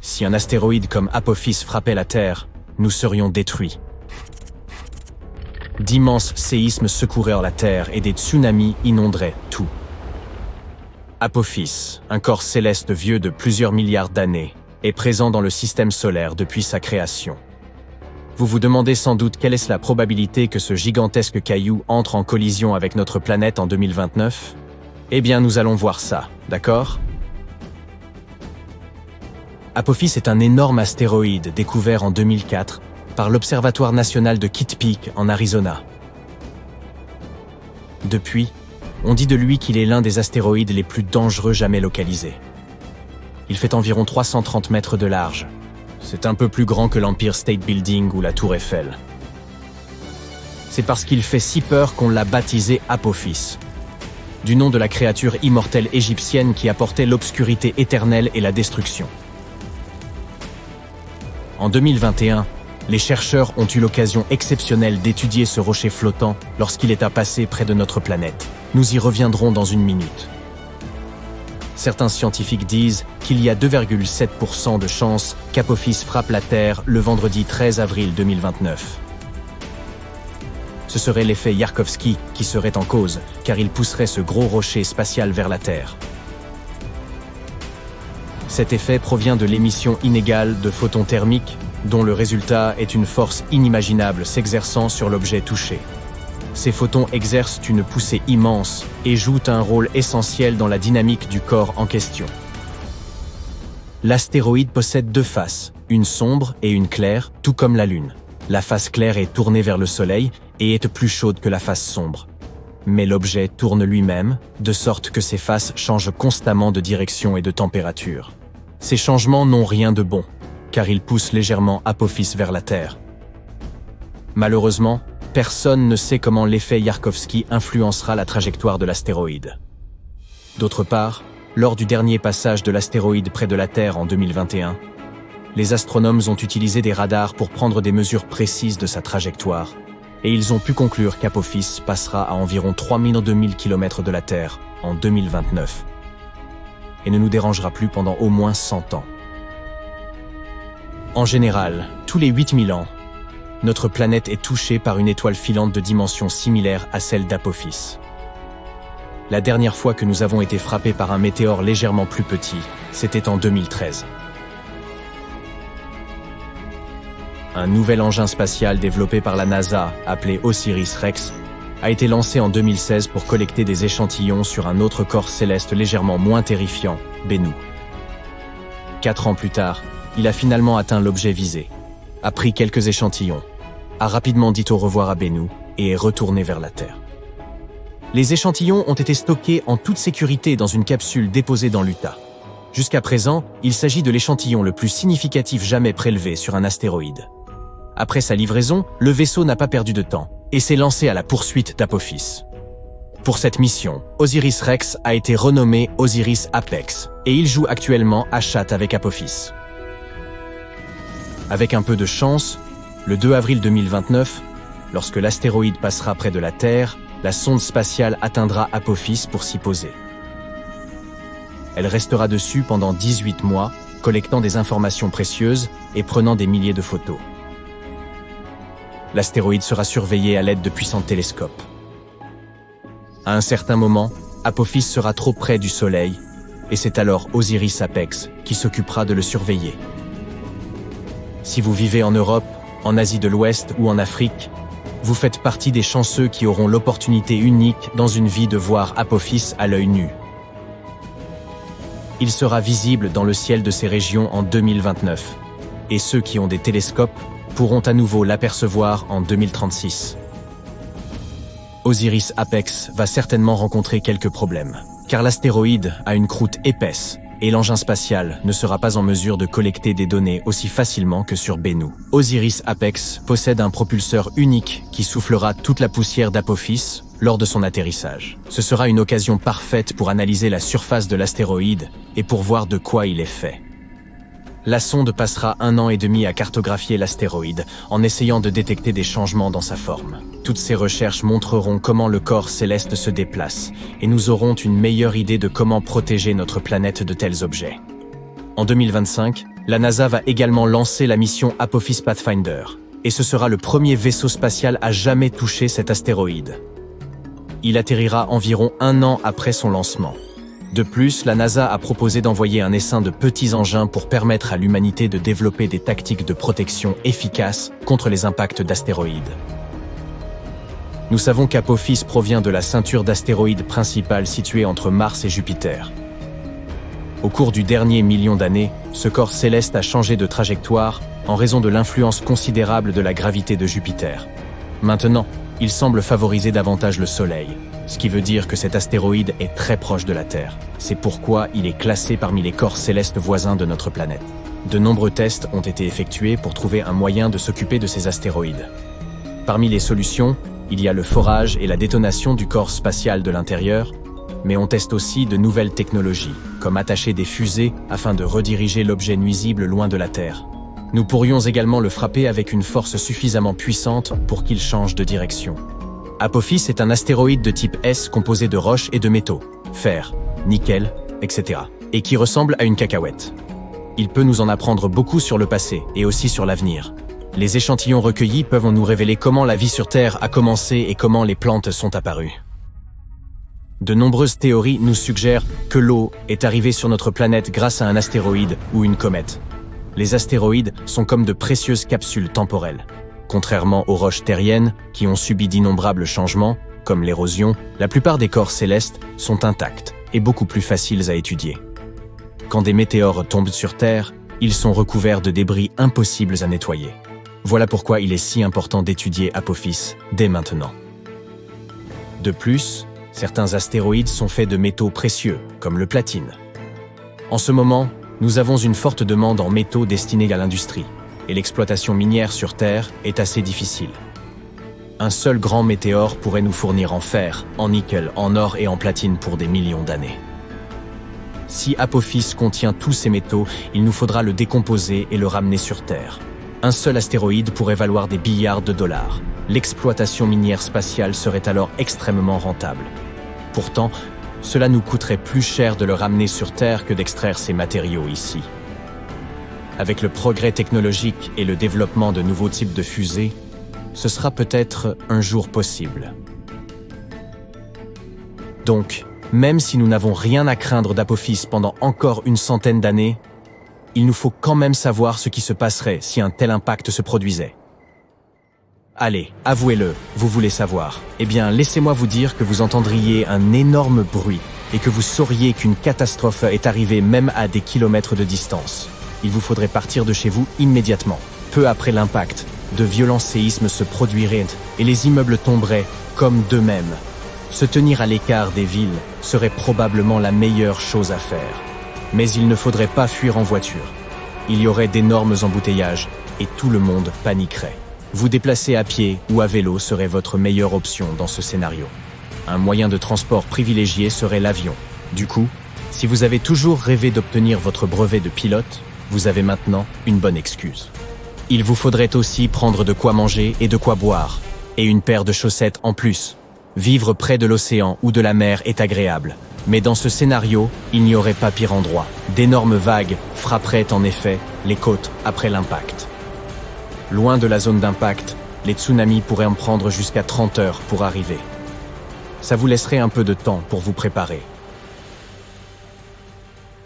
Si un astéroïde comme Apophis frappait la Terre, nous serions détruits. D'immenses séismes secoueraient la Terre et des tsunamis inonderaient tout. Apophis, un corps céleste vieux de plusieurs milliards d'années, est présent dans le système solaire depuis sa création. Vous vous demandez sans doute quelle est la probabilité que ce gigantesque caillou entre en collision avec notre planète en 2029 ? Eh bien, nous allons voir ça, d'accord ? Apophis est un énorme astéroïde découvert en 2004 par l'Observatoire national de Kitt Peak en Arizona. Depuis, on dit de lui qu'il est l'un des astéroïdes les plus dangereux jamais localisés. Il fait environ 330 mètres de large. C'est un peu plus grand que l'Empire State Building ou la Tour Eiffel. C'est parce qu'il fait si peur qu'on l'a baptisé Apophis, du nom de la créature immortelle égyptienne qui apportait l'obscurité éternelle et la destruction. En 2021, les chercheurs ont eu l'occasion exceptionnelle d'étudier ce rocher flottant lorsqu'il est passé près de notre planète. Nous y reviendrons dans une minute. Certains scientifiques disent qu'il y a 2,7% de chances qu'Apophis frappe la Terre le vendredi 13 avril 2029. Ce serait l'effet Yarkovsky qui serait en cause, car il pousserait ce gros rocher spatial vers la Terre. Cet effet provient de l'émission inégale de photons thermiques, dont le résultat est une force inimaginable s'exerçant sur l'objet touché. Ces photons exercent une poussée immense et jouent un rôle essentiel dans la dynamique du corps en question. L'astéroïde possède deux faces, une sombre et une claire, tout comme la Lune. La face claire est tournée vers le Soleil et est plus chaude que la face sombre. Mais l'objet tourne lui-même, de sorte que ses faces changent constamment de direction et de température. Ces changements n'ont rien de bon, car ils poussent légèrement Apophis vers la Terre. Malheureusement, personne ne sait comment l'effet Yarkovsky influencera la trajectoire de l'astéroïde. D'autre part, lors du dernier passage de l'astéroïde près de la Terre en 2021, les astronomes ont utilisé des radars pour prendre des mesures précises de sa trajectoire, et ils ont pu conclure qu'Apophis passera à environ 3200 km de la Terre en 2029, et ne nous dérangera plus pendant au moins 100 ans. En général, tous les 8000 ans, notre planète est touchée par une étoile filante de dimension similaire à celle d'Apophis. La dernière fois que nous avons été frappés par un météore légèrement plus petit, c'était en 2013. Un nouvel engin spatial développé par la NASA, appelé OSIRIS-REx, a été lancé en 2016 pour collecter des échantillons sur un autre corps céleste légèrement moins terrifiant, Bennu. 4 ans plus tard, il a finalement atteint l'objet visé, a pris quelques échantillons, a rapidement dit au revoir à Bennu et est retourné vers la Terre. Les échantillons ont été stockés en toute sécurité dans une capsule déposée dans l'Utah. Jusqu'à présent, il s'agit de l'échantillon le plus significatif jamais prélevé sur un astéroïde. Après sa livraison, le vaisseau n'a pas perdu de temps et s'est lancé à la poursuite d'Apophis. Pour cette mission, OSIRIS-REx a été renommé OSIRIS-APEX et il joue actuellement à chatte avec Apophis. Avec un peu de chance, le 2 avril 2029, lorsque l'astéroïde passera près de la Terre, la sonde spatiale atteindra Apophis pour s'y poser. Elle restera dessus pendant 18 mois, collectant des informations précieuses et prenant des milliers de photos. L'astéroïde sera surveillé à l'aide de puissants télescopes. À un certain moment, Apophis sera trop près du Soleil, et c'est alors OSIRIS-APEX qui s'occupera de le surveiller. Si vous vivez en Europe, en Asie de l'Ouest ou en Afrique, vous faites partie des chanceux qui auront l'opportunité unique dans une vie de voir Apophis à l'œil nu. Il sera visible dans le ciel de ces régions en 2029, et ceux qui ont des télescopes pourront à nouveau l'apercevoir en 2036. OSIRIS-APEX va certainement rencontrer quelques problèmes, car l'astéroïde a une croûte épaisse et l'engin spatial ne sera pas en mesure de collecter des données aussi facilement que sur Bennu. OSIRIS-APEX possède un propulseur unique qui soufflera toute la poussière d'Apophis lors de son atterrissage. Ce sera une occasion parfaite pour analyser la surface de l'astéroïde et pour voir de quoi il est fait. La sonde passera 1 an et demi à cartographier l'astéroïde en essayant de détecter des changements dans sa forme. Toutes ces recherches montreront comment le corps céleste se déplace et nous aurons une meilleure idée de comment protéger notre planète de tels objets. En 2025, La NASA va également lancer la mission Apophis Pathfinder, et ce sera le premier vaisseau spatial à jamais toucher cet astéroïde. Il atterrira environ 1 an après son lancement. De plus, la NASA a proposé d'envoyer un essaim de petits engins pour permettre à l'humanité de développer des tactiques de protection efficaces contre les impacts d'astéroïdes. Nous savons qu'Apophis provient de la ceinture d'astéroïdes principale située entre Mars et Jupiter. Au cours du dernier million d'années, ce corps céleste a changé de trajectoire en raison de l'influence considérable de la gravité de Jupiter. Maintenant, il semble favoriser davantage le Soleil, ce qui veut dire que cet astéroïde est très proche de la Terre. C'est pourquoi il est classé parmi les corps célestes voisins de notre planète. De nombreux tests ont été effectués pour trouver un moyen de s'occuper de ces astéroïdes. Parmi les solutions, il y a le forage et la détonation du corps spatial de l'intérieur, mais on teste aussi de nouvelles technologies, comme attacher des fusées afin de rediriger l'objet nuisible loin de la Terre. Nous pourrions également le frapper avec une force suffisamment puissante pour qu'il change de direction. Apophis est un astéroïde de type S composé de roches et de métaux, fer, nickel, etc., et qui ressemble à une cacahuète. Il peut nous en apprendre beaucoup sur le passé et aussi sur l'avenir. Les échantillons recueillis peuvent nous révéler comment la vie sur Terre a commencé et comment les plantes sont apparues. De nombreuses théories nous suggèrent que l'eau est arrivée sur notre planète grâce à un astéroïde ou une comète. Les astéroïdes sont comme de précieuses capsules temporelles. Contrairement aux roches terriennes, qui ont subi d'innombrables changements, comme l'érosion, la plupart des corps célestes sont intacts et beaucoup plus faciles à étudier. Quand des météores tombent sur Terre, ils sont recouverts de débris impossibles à nettoyer. Voilà pourquoi il est si important d'étudier Apophis dès maintenant. De plus, certains astéroïdes sont faits de métaux précieux, comme le platine. En ce moment, nous avons une forte demande en métaux destinés à l'industrie, et l'exploitation minière sur Terre est assez difficile. Un seul grand météore pourrait nous fournir en fer, en nickel, en or et en platine pour des millions d'années. Si Apophis contient tous ces métaux, il nous faudra le décomposer et le ramener sur Terre. Un seul astéroïde pourrait valoir des milliards de dollars. L'exploitation minière spatiale serait alors extrêmement rentable. Pourtant, cela nous coûterait plus cher de le ramener sur Terre que d'extraire ces matériaux ici. Avec le progrès technologique et le développement de nouveaux types de fusées, ce sera peut-être un jour possible. Donc, même si nous n'avons rien à craindre d'Apophis pendant encore une centaine d'années, il nous faut quand même savoir ce qui se passerait si un tel impact se produisait. Allez, avouez-le, vous voulez savoir. Eh bien, laissez-moi vous dire que vous entendriez un énorme bruit et que vous sauriez qu'une catastrophe est arrivée même à des kilomètres de distance. Il vous faudrait partir de chez vous immédiatement. Peu après l'impact, de violents séismes se produiraient et les immeubles tomberaient comme d'eux-mêmes. Se tenir à l'écart des villes serait probablement la meilleure chose à faire. Mais il ne faudrait pas fuir en voiture. Il y aurait d'énormes embouteillages et tout le monde paniquerait. Vous déplacer à pied ou à vélo serait votre meilleure option dans ce scénario. Un moyen de transport privilégié serait l'avion. Du coup, si vous avez toujours rêvé d'obtenir votre brevet de pilote, vous avez maintenant une bonne excuse. Il vous faudrait aussi prendre de quoi manger et de quoi boire, et une paire de chaussettes en plus. Vivre près de l'océan ou de la mer est agréable. Mais dans ce scénario, il n'y aurait pas pire endroit. D'énormes vagues frapperaient en effet les côtes après l'impact. Loin de la zone d'impact, les tsunamis pourraient en prendre jusqu'à 30 heures pour arriver. Ça vous laisserait un peu de temps pour vous préparer.